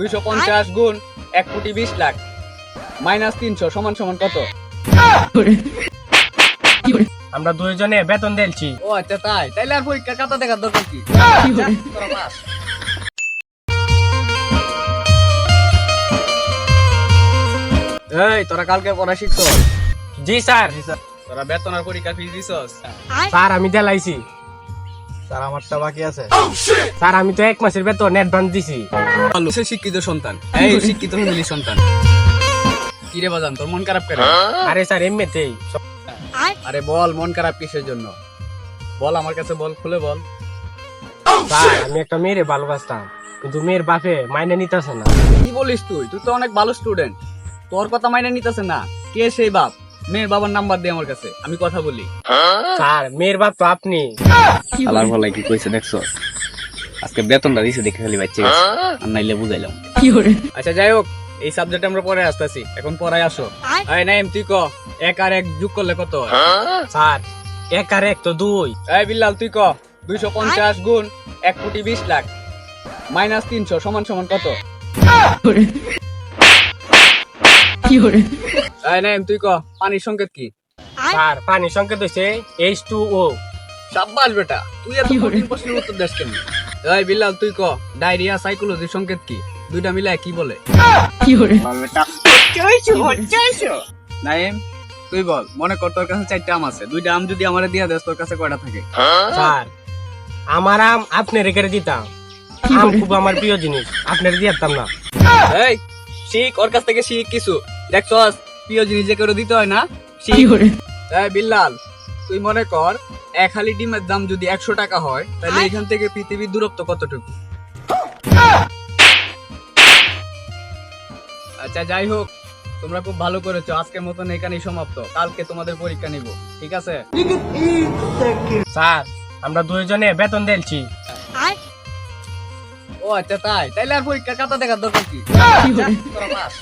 250 গুণ 1,20,00,000 মাইনাস 300 সমান সমান কত? আমরা দুইজনে বেতন দিয়েছি। ও আচ্ছা তাই, তাইলে আর পরীক্ষার খাতা দেখার দরকার কি? তোরা পাস। এই তোরা কালকে পড়া শিখছো? জি স্যার। তোরা বেতন আর পরীক্ষার ফিস দিছস? স্যার আমি দিলাইছি। স্যার আমারটা বাকি আছে। স্যার আমি তো 1 মাসের বেতন অ্যাডভান্স দিছি। সে শিক্ষিত সন্তান, এই শিক্ষিত ফ্যামিলির সন্তান। কি রে বাজান, তোর মন খারাপ কেন? আরে স্যার এমনিতেই। আরে বল, মন খারাপ কিসের জন্য? বল আমার কাছে, বল, খুলে বল। স্যার আমি একটা মেয়েরে ভালোবাসতাম, কিন্তু মেয়ের বাপে মাইনে নিতেছে না। কি বলিস তুই? তুই তো অনেক ভালো স্টুডেন্ট, তোর কথা মাইনে নিতেছে না? কে সেই বাপ? মেয়ের বাবার নাম্বার দে আমার কাছে, আমি কথা বলি। স্যার মেয়ের বাপ তো আপনি। আলার ভালাই কি কইছে দেখছো? আজকে বেতনটা দিছে দেখে খালি বাচ্চা গেছে, আর নাইলে বুঝাইলাম। আচ্ছা যাই হোক, এই সাবজেক্ট আমরা পরে আসতেছি, এখন পড়ায় আসো। এই নাইম তুই ক, 1 আর 1 যোগ করলে কত হয়? স্যার 1 আর 1 তো 2। এই বিল্লাল তুই ক, 250 গুণ 1,20,00,000 মাইনাস 300 সমান সমান কত? এই নাইম তুই ক, পানির সংকেত কি? স্যার পানির সংকেত হইছে H2O। সাব্বাস বেটা, তুই এত কঠিন প্রশ্নের উত্তর দিস কেন? এই বিল্লাল তুই ক, ডায়রিয়া সাইকোলজির সংকেত কি? দুইটা মিলায় কি বলে? নাইম তুই বল, মনে কর তোর কাছে 4টা আম আছে, 2টা আম যদি আমারে দিয়া দেস তোর কাছে কয়টা থাকে? স্যার আমার আম আপনি রেখে দিতাম। আম খুব আমার প্রিয় জিনিস, আপনার দিতাম না। এই শিখ, ওর কাছ থেকে শিখ কিছু। দেখছস প্রিয় জিনিস যে করে দিতে হয় না, শিখ। এই বিল্লাল তুই মনে কর 1 হালি ডিমের দাম যদি 100 টাকা হয়, তাহলে এখান থেকে পৃথিবীর দূরত্ব কতটুকু? আচ্ছা যাই হোক, তোমরা খুব ভালো করেছো, আজকের মতন এখানেই সমাপ্ত। কালকে তোমাদের পরীক্ষা নিব, ঠিক আছে? স্যার আমরা দুইজনে বেতন দিয়েছি। ও আচ্ছা তাই, তাইলে আর পরীক্ষার খাতা দেখার দরকার কি? তোরা পাস।